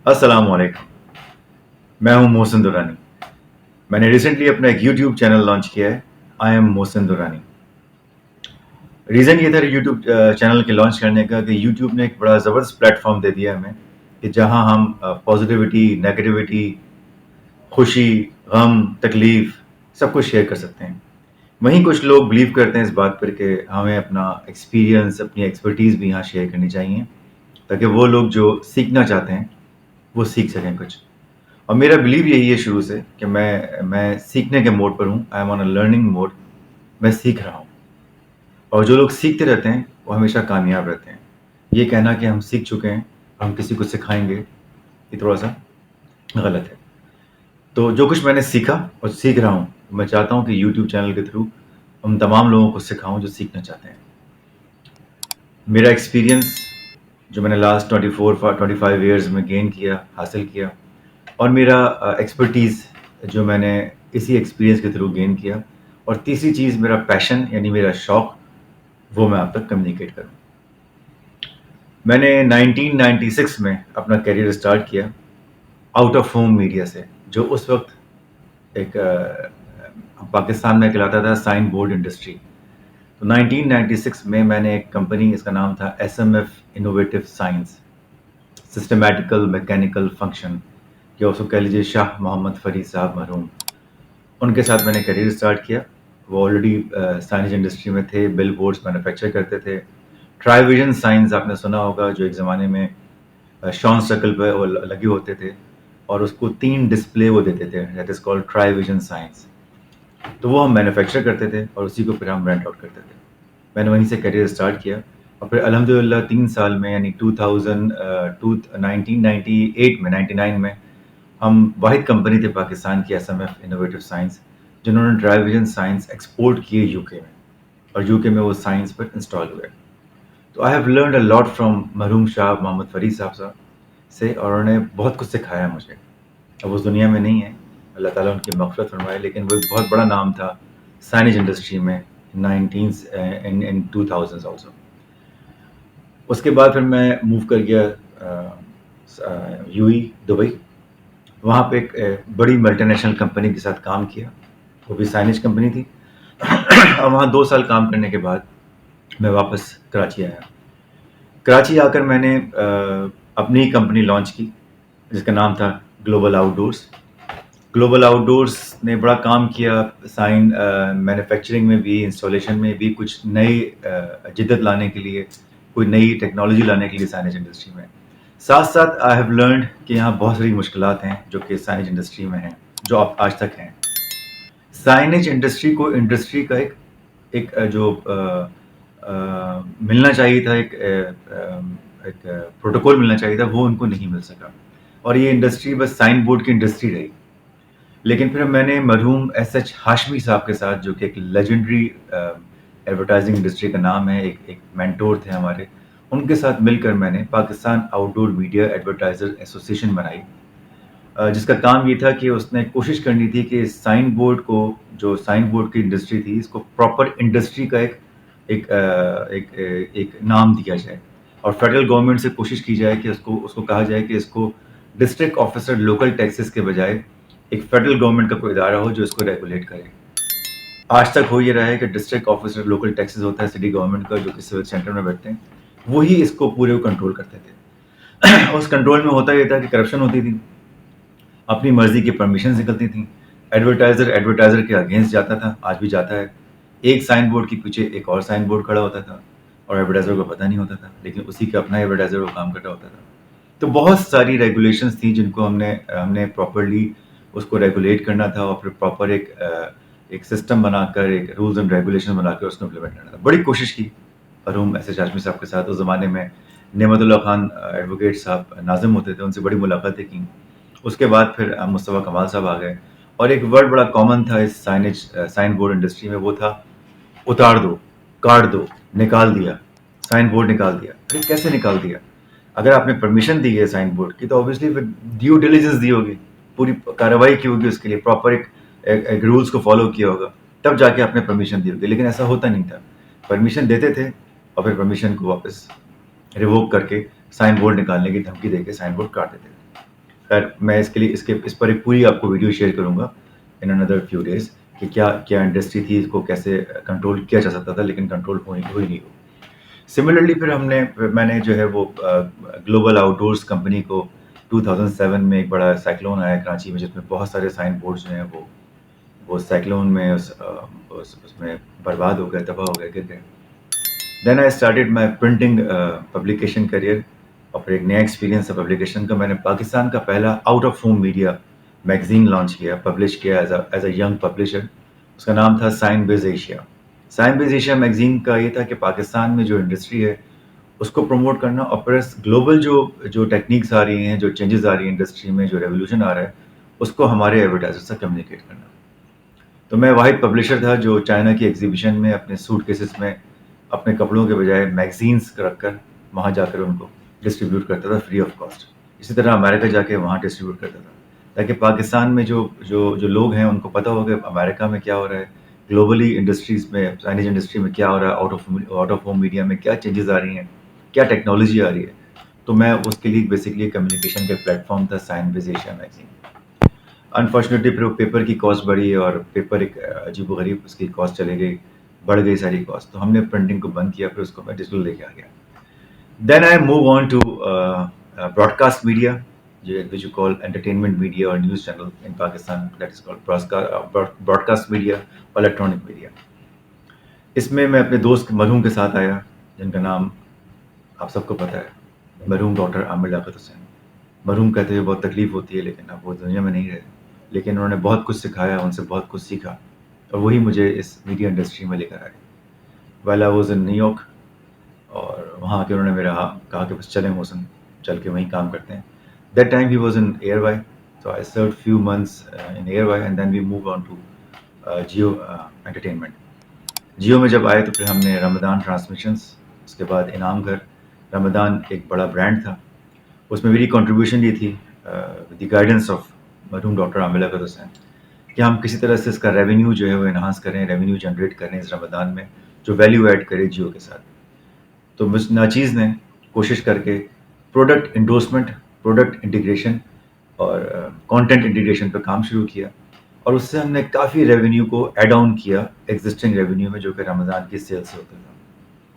अस्सलाम वालेकुम। मैं हूं मोहसिन दुरानी। मैंने रिसेंटली अपना एक यूट्यूब चैनल लॉन्च किया है, I am Mohsin Durrani. Reason ये था यूट्यूब चैनल के लॉन्च करने का कि यूट्यूब ने एक बड़ा ज़बरदस्त प्लेटफॉर्म दे दिया हमें कि जहां हम पॉजिटिविटी, नेगेटिविटी, खुशी, गम, तकलीफ सब कुछ शेयर कर सकते हैं। वहीं कुछ लोग बिलीव करते हैं इस बात पर कि हमें अपना एक्सपीरियंस, अपनी एक्सपर्टीज़ भी यहाँ शेयर करनी चाहिए, ताकि वो लोग जो सीखना चाहते हैं वो सीख सकें कुछ। और मेरा बिलीव यही है शुरू से कि मैं सीखने के मोड पर हूँ। I am on a learning mode. मैं सीख रहा हूँ, और जो लोग सीखते रहते हैं वो हमेशा कामयाब रहते हैं। ये कहना कि हम सीख चुके हैं, हम किसी को सिखाएंगे, ये थोड़ा सा गलत है। तो जो कुछ मैंने सीखा और सीख रहा हूँ, मैं चाहता हूँ कि यूट्यूब चैनल के थ्रू हम तमाम लोगों को सिखाऊं जो सीखना चाहते हैं। मेरा एक्सपीरियंस जो मैंने लास्ट 24-25 ईयर्स में गेन किया, हासिल किया, और मेरा एक्सपर्टीज़ जो मैंने इसी एक्सपीरियंस के थ्रू गेन किया, और तीसरी चीज़ मेरा पैशन यानी मेरा शौक़, वो मैं आप तक कम्युनिकेट करूँ। मैंने 1996 में अपना करियर स्टार्ट किया आउट ऑफ होम मीडिया से, जो उस वक्त एक पाकिस्तान में कहलाता था साइन बोर्ड इंडस्ट्री। तो 1996 में मैंने एक कंपनी, इसका नाम था SMF innovative science, systematical mechanical function, या उसको कह लीजिए शाह मोहम्मद फरीद साहब मरहूम, उनके साथ मैंने करियर स्टार्ट किया। वो ऑलरेडी साइंस इंडस्ट्री में थे, बिल बोर्ड्स मैन्युफैक्चर करते थे। ट्राईविजन साइंस आपने सुना होगा, जो एक ज़माने में शॉन सर्कल पे वो लगे होते थे, और उसको 3 डिस्प्ले वो देते थे, दैट इज़ कॉल्ड ट्राईविजन साइंस। तो वो हम मैन्युफैक्चर करते थे और उसी को फिर हम रेंट आउट करते थे। मैंने वहीं से करियर स्टार्ट किया, और फिर अल्हम्दुलिल्लाह 3 साल में यानी 1998 में 99 में हम वाहिद कंपनी थे पाकिस्तान की SMF इनोवेटिव साइंस, जिन्होंने ट्राईविजन साइंस एक्सपोर्ट किए यूके में, और यूके में वो साइंस पर इंस्टॉल हुए। तो I have learned a lot from मरहूम शाह मोहम्मद फरीद साहब से, और उन्होंने बहुत कुछ सिखाया मुझे। अब उस दुनिया में नहीं है, अल्लाह ताला उनकी मग़फ़िरत फरमाए, लेकिन वो एक बहुत बड़ा नाम था साइनेज इंडस्ट्री में इन 2000s ऑल्सो। उसके बाद फिर मैं मूव कर गया UAE, दुबई। वहाँ पे एक बड़ी मल्टीनेशनल कंपनी के साथ काम किया, वो भी साइनेज कंपनी थी। और वहाँ 2 साल काम करने के बाद मैं वापस कराची आया। कराची आकर मैंने अपनी कंपनी लॉन्च की, जिसका नाम था ग्लोबल आउटडोर्स। ग्लोबल आउटडोर्स ने बड़ा काम किया, साइन मैन्युफैक्चरिंग में भी, इंस्टॉलेशन में भी, कुछ नई जिद्दत लाने के लिए, कोई नई टेक्नोलॉजी लाने के लिए साइनेज इंडस्ट्री में। साथ साथ आई हैव लर्नड कि यहाँ बहुत सारी मुश्किलात हैं जो कि साइनेज इंडस्ट्री में हैं, जो अब आज तक हैं। साइनेज इंडस्ट्री को इंडस्ट्री का एक जो मिलना चाहिए था, एक प्रोटोकॉल मिलना चाहिए था, वो उनको नहीं मिल सका, और ये इंडस्ट्री बस साइन बोर्ड की इंडस्ट्री रही। लेकिन फिर मैंने मरहूम SH हाशमी साहब के साथ, जो कि एक लेजेंडरी एडवर्टाइजिंग इंडस्ट्री का नाम है, एक मेंटोर थे हमारे, उनके साथ मिलकर मैंने Pakistan outdoor media advertiser association बनाई, जिसका काम ये था कि उसने कोशिश करनी थी कि साइन बोर्ड को, जो साइन बोर्ड की इंडस्ट्री थी, इसको प्रॉपर इंडस्ट्री का एक नाम दिया जाए, और फेडरल गवर्नमेंट से कोशिश की जाए कि उसको कहा जाए कि इसको डिस्ट्रिक्ट ऑफिसर लोकल टैक्सेस के बजाय एक फेडरल गवर्नमेंट का कोई इदारा हो जो इसको रेगुलेट करे। आज तक हो ये रहा है कि डिस्ट्रिक्ट ऑफिसर लोकल टैक्सेस होता है सिटी गवर्नमेंट का, जो कि सिविल सेंटर में बैठते हैं, वही इसको पूरे को कंट्रोल करते थे। उस कंट्रोल में होता ये था कि करप्शन होती थी, अपनी मर्जी की परमिशन निकलती थी, एडवर्टाइज़र के अगेंस्ट जाता था, आज भी जाता है। एक साइन बोर्ड के पीछे एक और साइन बोर्ड खड़ा होता था, और एडवर्टाइज़र को पता नहीं होता था, लेकिन उसी का अपना एडवर्टाइज़र वो काम कर रहा होता था। तो बहुत सारी रेगुलेशंस थी जिनको हमने प्रॉपर्ली उसको रेगुलेट करना था, और फिर प्रॉपर एक सिस्टम बनाकर, एक रूल्स एंड रेगुलेशन बनाकर उसको इम्प्लीमेंट करना था। बड़ी कोशिश की मरहूम SH हाशमी साहब के साथ। उस ज़माने में नेमतुल्लाह खान एडवोकेट साहब नाज़िम होते थे, उनसे बड़ी मुलाकातें की। उसके बाद फिर मुस्तफ़ा कमाल साहब आ गए, और एक वर्ड बड़ा कॉमन था इस साइन बोर्ड इंडस्ट्री में, वो था उतार दो, काट दो, निकाल दिया, साइन बोर्ड निकाल दिया। अरे कैसे निकाल दिया? अगर आपने परमिशन दी है साइन बोर्ड की, तो ऑब्वियसली फिर ड्यू डिलिजेंस दी होगी, पूरी कार्रवाई की होगी उसके लिए, प्रॉपर एक रूल्स को फॉलो किया होगा, तब जाके आपने परमिशन दी होगी। लेकिन ऐसा होता नहीं था, परमिशन देते थे और फिर परमिशन को वापस रिवोक करके साइन बोर्ड निकालने की धमकी देके साइन बोर्ड काट देते थे। خیر میں اس پر ایک پوری آپ کو ویڈیو شیئر کروں گا ان اندر فیو ڈیز کہ کیا انڈسٹری تھی، اس کو کیسے کنٹرول کیا جا سکتا تھا، لیکن کنٹرول ہوئی نہیں ہو. سملرلی پھر میں نے جو ہے وہ گلوبل آؤٹ ڈورس کمپنی کو 2007 میں ایک بڑا سائیکلون آیا کراچی میں، جس میں بہت سارے سائن بورڈز جو ہیں وہ سائیکلون میں اس میں برباد ہو گئے، تباہ ہو گئے، گر گئے. Then I started my printing publication career. اور پھر ایک نیا ایکسپیرینس ہے پبلیکیشن کا. میں نے پاکستان کا پہلا out of home media magazine launch کیا، پبلش کیا ایز اے ینگ پبلشر. اس کا نام تھا سائن بز ایشیا. سائن بز ایشیا میگزین کا یہ تھا کہ پاکستان میں جو انڈسٹری ہے اس کو پروموٹ کرنا، اور پلس گلوبل جو ٹیکنیکس آ رہی ہیں، جو چینجز آ رہی ہیں انڈسٹری میں، جو ریولیوشن آ رہا ہے، اس کو ہمارے ایڈورٹائزر سے کمیونیکیٹ کرنا. تو میں واحد پبلشر تھا جو چائنا کی ایگزیبیشن میں اپنے سوٹ کیسز میں اپنے کپڑوں کے بجائے میگزینس رکھ کر وہاں جا کر ان کو ڈسٹریبیوٹ کرتا تھا فری آف کاسٹ. اسی طرح امریکہ جا کے وہاں ڈسٹریبیوٹ کرتا تھا، تاکہ پاکستان میں جو لوگ ہیں ان کو پتہ ہو کہ امریکہ میں کیا ہو رہا ہے، گلوبلی انڈسٹریز میں، چائنیز انڈسٹری میں کیا ہو رہا ہے، آؤٹ آف ہوم میڈیا میں کیا چینجز آ رہی ہیں، کیا ٹیکنالوجی آ رہی ہے. تو میں اس کے لیے بیسکلی کمیونیکیشن کا پلیٹ فارم تھا سائن بز ایشیا میگزین. انفارچونیٹلی پھر پیپر کی کاسٹ بڑھی، اور پیپر ایک عجیب و غریب اس کی کاسٹ چلے گئی، بڑھ گئی ساری کاسٹ. تو ہم نے پرنٹنگ کو بند کیا، پھر اس کو میں ڈیجیٹل لے کے آ گیا. Then I move on to broadcast media, which you call entertainment media or news channel in Pakistan, that is called broadcast media or electronic media. اس میں اپنے دوست مرحوم کے ساتھ آیا، جن کا نام آپ سب کو پتہ ہے، مرحوم ڈاکٹر عامر لیاقت حسین. مرحوم کہتے ہوئے بہت تکلیف ہوتی ہے، لیکن اب وہ دنیا میں نہیں رہے، لیکن انہوں نے بہت کچھ سکھایا، ان سے بہت کچھ سیکھا، اور وہی مجھے اس میڈیا انڈسٹری میں لے کر آئے. Well I was in New York, اور وہاں آ کے انہوں نے میرا کہا کہ بس چلیں محسن، چل کے وہیں کام کرتے ہیں. That time he was in Airway, so I served few months in Airway, and then we moved on to Jio Entertainment. Jio میں جب آئے تو پھر ہم نے رمضان ٹرانسمیشنز، اس کے بعد انعام گھر. رمضان ایک بڑا برانڈ تھا، اس میں میری کنٹریبیوشن یہ تھی ود دی گائیڈنس آف مرحوم ڈاکٹر عامر لیاقت حسین، کہ ہم کسی طرح سے اس کا ریونیو جو ہے وہ انہانس کریں، ریونیو جنریٹ کریں اس رمضان میں، جو ویلیو ایڈ کرے جیو کے ساتھ. تو مس ناچیز نے کوشش کر کے پروڈکٹ انڈورسمنٹ، پروڈکٹ انٹیگریشن اور کانٹینٹ انٹیگریشن پہ کام شروع کیا، اور اس سے ہم نے کافی ریونیو کو ایڈ آن کیا ایگزسٹنگ ریونیو میں، جو کہ رمضان کی سیل سے ہوتا تھا.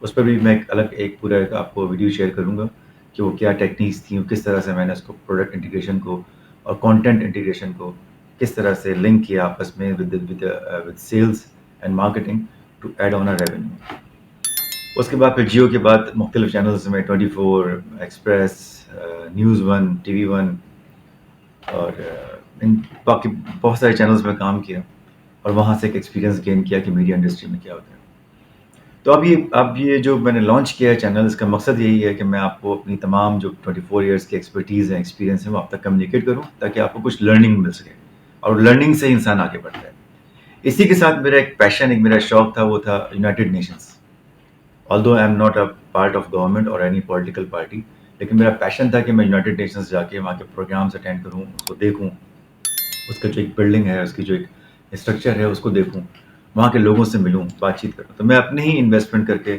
اس پہ بھی میں ایک پورا آپ کو ویڈیو شیئر کروں گا کہ وہ کیا ٹیکنیکس تھیں، کس طرح سے میں نے اس کو پروڈکٹ انٹیگریشن کو اور کانٹینٹ انٹیگریشن کو کس طرح سے لنک کیا آپس میں with sales and marketing to add on revenue. اس کے بعد پھر جیو کے بعد مختلف چینلز میں 24 ایکسپریس، نیوز 1، ٹی وی 1 اور ان باقی بہت سارے چینلز میں کام کیا، اور وہاں سے ایک ایکسپیرینس گین کیا کہ میڈیا انڈسٹری میں کیا ہوتا ہے. تو اب یہ جو میں نے لانچ کیا ہے چینل، اس کا مقصد یہی ہے کہ میں آپ کو اپنی تمام جو 24 ایئرس کی ایکسپرٹیز ہیں، ایکسپیرینس ہیں، وہ آپ تک کمیونیکیٹ کروں، تاکہ آپ کو کچھ لرننگ مل سکے، اور لرننگ سے انسان آگے بڑھتا ہے. اسی کے ساتھ میرا ایک پیشن، ایک میرا شوق تھا، وہ تھا United nations. although I am not a part of government or any political party, لیکن میرا پیشن تھا کہ میں یونائٹیڈ نیشنز جا کے وہاں کے پروگرامس اٹینڈ کروں، اس کو دیکھوں، اس کا جو ایک بلڈنگ ہے، اس کی جو ایک اسٹرکچر ہے، اس کو دیکھوں، وہاں کے لوگوں سے ملوں، بات چیت کروں. تو میں اپنے ہی انویسٹمنٹ کر کے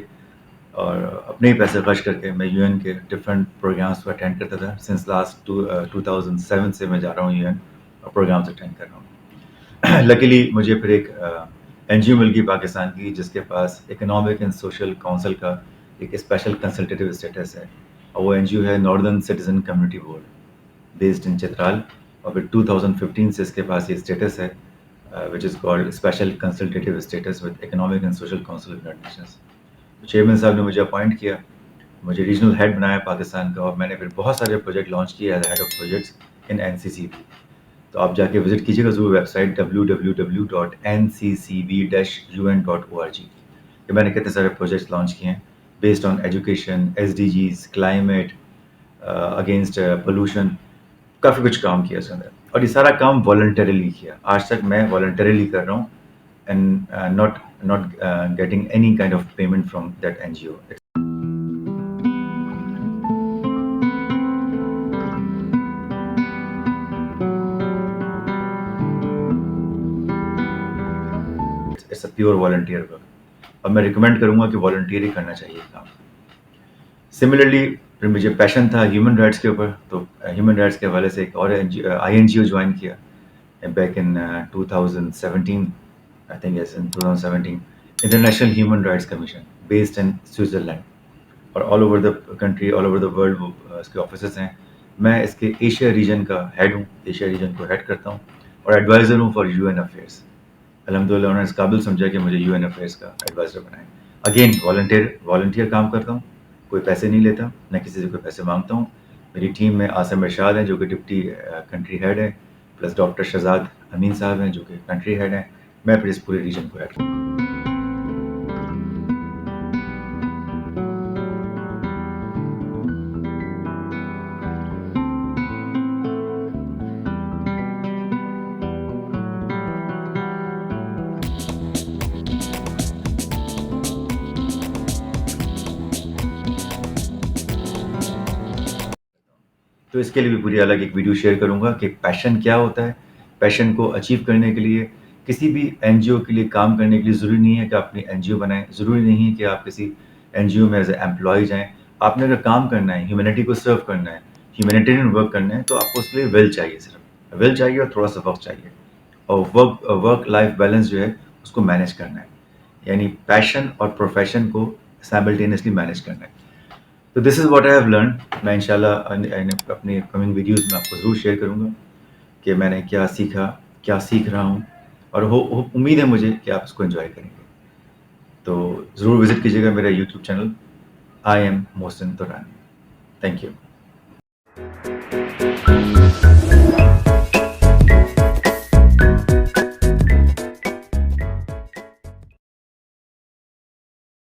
اور اپنے ہی پیسے خرچ کر کے میں یو این کے ڈفرینٹ پروگرامس کو اٹینڈ کرتا تھا. سنس لاسٹ 2007 سے میں جا رہا ہوں یو این اور پروگرامس اٹینڈ کر رہا ہوں. لکیلی مجھے پھر ایک این جی او مل گئی پاکستان کی، جس کے پاس اکنامک اینڈ سوشل کونسل کا ایک اسپیشل کنسلٹیو اسٹیٹس ہے، اور وہ این جی او ہے northern citizen community board based in Chitral. اور پھر 2015 سے اس کے پاس یہ اسٹیٹس ہے which is called special consultative status with economic and social council of United Nations. Chairman صاحب نے مجھے اپوائنٹ کیا، مجھے ریجنل ہیڈ بنایا پاکستان کا، اور میں نے پھر بہت سارے پروجیکٹ لانچ کیے as head of projects in N C C B. تو آپ جا کے وزٹ کیجیے گا ضرور ویب سائٹ www.nccb-un.org، کہ میں نے کتنے سارے پروجیکٹس لانچ کیے ہیں based on education, S D Gs, climate, against pollution, کافی کچھ کام کیا اس کے اندر. اور یہ سارا کام والنٹریلی کیا، آج تک میں والنٹریلی کر رہا ہوں and not getting any kind of payment from that NGO. It's a pure volunteer work, اور میں ریکمینڈ کروں گا کہ والنٹیئر ہی کرنا چاہیے کام. سملرلی फिर मुझे पैशन था ह्यूमन राइट्स के ऊपर, तो ह्यूमन राइट्स के हवाले से एक और INGO ज्वाइन किया back in 2017, I think yes in 2017, international human rights commission based in Switzerland, और all over the country, all over the world वो इसके ऑफिसेस हैं। मैं इसके एशिया रीजन का हेड हूँ, एशिया रीजन को हेड करता हूँ और एडवाइज़र हूँ फॉर UN अफेयर्स। अल्हम्दुलिल्लाह उन्होंने इस काबिल समझा कि मुझे UN अफेयर्स का एडवाइज़र बनाएं। अगेन वॉलंटियर काम करता हूँ, कोई पैसे नहीं लेता, न किसी से कोई पैसे मांगता हूँ। मेरी टीम में आसिम इरशाद हैं जो कि डिप्टी कंट्री हेड है, प्लस डॉक्टर शहजाद अमीन साहब हैं जो कि कंट्री हेड हैं। मैं फिर इस पूरे रीजन को हेड करता हूँ। तो इसके लिए भी पूरी अलग एक वीडियो शेयर करूँगा कि पैशन क्या होता है। पैशन को अचीव करने के लिए किसी भी NGO के लिए काम करने के लिए ज़रूरी नहीं है कि आप अपनी NGO बनाएँ, ज़रूरी नहीं है कि आप किसी NGO में एज़ ए एम्प्लॉय जाएँ। आपने अगर काम करना है, ह्यूमैनिटी को सर्व करना है, ह्यूमैनिटेरियन वर्क करना है, तो आपको उसके लिए विल चाहिए, सिर्फ विल चाहिए और थोड़ा-सा वक़्त चाहिए, और वर्क लाइफ बैलेंस जो है उसको मैनेज करना है, यानी पैशन और प्रोफ़ेशन को साइमल्टेनियसली मैनेज करना है। तो this is what I have learned. मैं इंशाल्लाह अपनी कमिंग वीडियोज़ में आपको ज़रूर शेयर करूँगा कि मैंने क्या सीखा, क्या सीख रहा हूँ, और उम्मीद है मुझे कि आप इसको एंजॉय करेंगे। तो ज़रूर विज़िट कीजिएगा मेरा YouTube channel, I am Mohsin Durrani. Thank you.